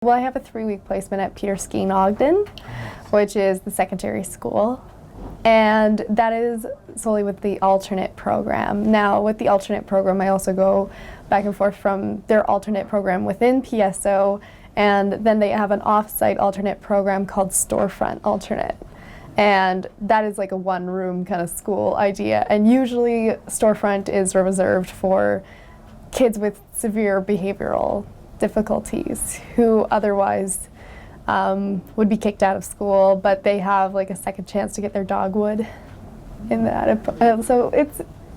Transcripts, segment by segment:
Well, I have a 3-week placement at Peterskeen Ogden, which is the secondary school, and that is solely with the alternate program. Now, with the alternate program, I also go back and forth from their alternate program within PSO, and then they have an off-site alternate program called Storefront Alternate. And that is like a one-room kind of school idea, and usually Storefront is reserved for kids with severe behavioral difficulties who otherwise would be kicked out of school, but they have like a second chance to get their dogwood in that. So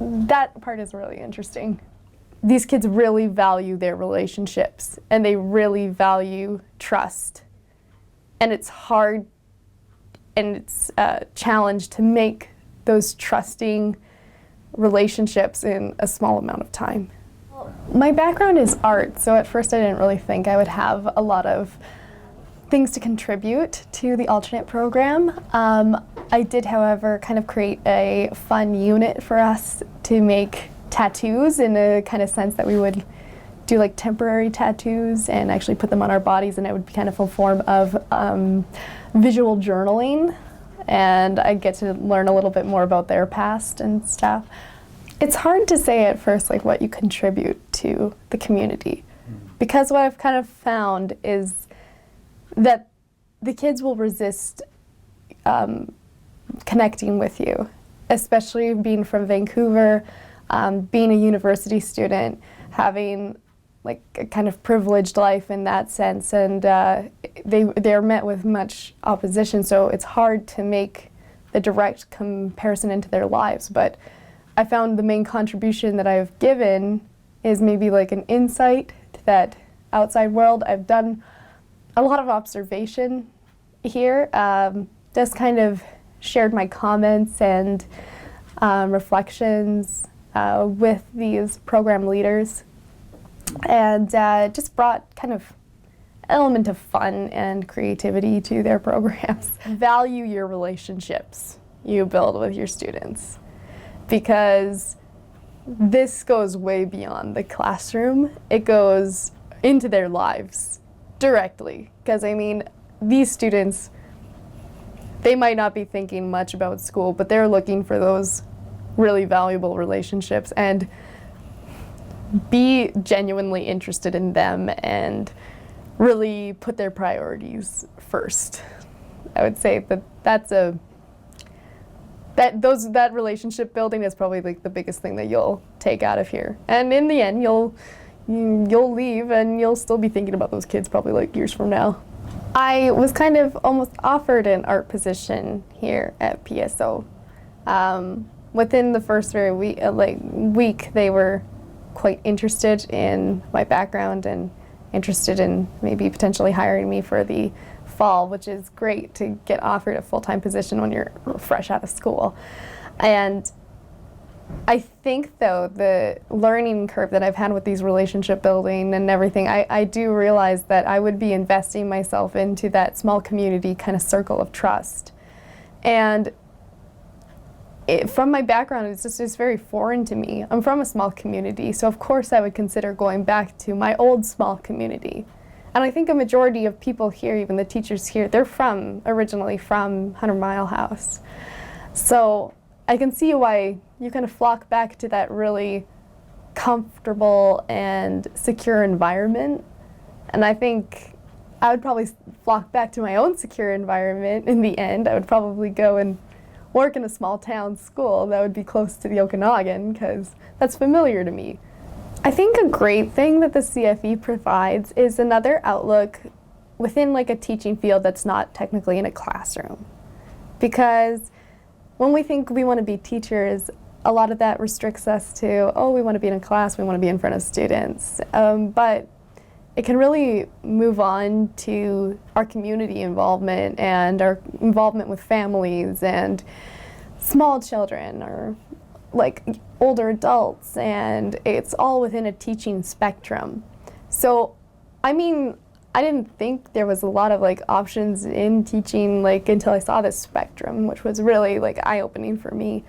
that part is really interesting. These kids really value their relationships and they really value trust. And it's hard and it's a challenge to make those trusting relationships in a small amount of time. My background is art, so at first I didn't really think I would have a lot of things to contribute to the alternate program. I did, however, kind of create a fun unit for us to make tattoos in a kind of sense that we would do like temporary tattoos and actually put them on our bodies, and it would be kind of a form of visual journaling, and I get to learn a little bit more about their past and stuff. It's hard to say at first like what you contribute to the community, because what I've kind of found is that the kids will resist connecting with you, especially being from Vancouver, being a university student, having like a kind of privileged life in that sense, and they're met with much opposition, so it's hard to make the direct comparison into their lives. But I found the main contribution that I've given is maybe like an insight to that outside world. I've done a lot of observation here, just kind of shared my comments and reflections with these program leaders, and just brought kind of element of fun and creativity to their programs. Value your relationships you build with your students, because this goes way beyond the classroom. It goes into their lives directly. Because I mean, these students, they might not be thinking much about school, but they're looking for those really valuable relationships, and be genuinely interested in them and really put their priorities first. I would say that relationship building is probably like the biggest thing that you'll take out of here. And in the end, you'll leave and you'll still be thinking about those kids probably like years from now. I was kind of almost offered an art position here at PSO. Within the first week, they were quite interested in my background and interested in maybe potentially hiring me for the fall, which is great to get offered a full-time position when you're fresh out of school. And I think, though, the learning curve that I've had with these relationship building and everything, I do realize that I would be investing myself into that small community kind of circle of trust. And from my background, it's very foreign to me. I'm from a small community, so of course I would consider going back to my old small community. And I think a majority of people here, even the teachers here, they're originally from 100 Mile House. So I can see why you kind of flock back to that really comfortable and secure environment. And I think I would probably flock back to my own secure environment in the end. I would probably go and work in a small town school that would be close to the Okanagan, because that's familiar to me. I think a great thing that the CFE provides is another outlook within like a teaching field that's not technically in a classroom. Because when we think we want to be teachers, a lot of that restricts us to, oh, we want to be in a class, we want to be in front of students. But it can really move on to our community involvement and our involvement with families and small children or like older adults, and it's all within a teaching spectrum. So, I mean, I didn't think there was a lot of like options in teaching like until I saw this spectrum, which was really like eye-opening for me.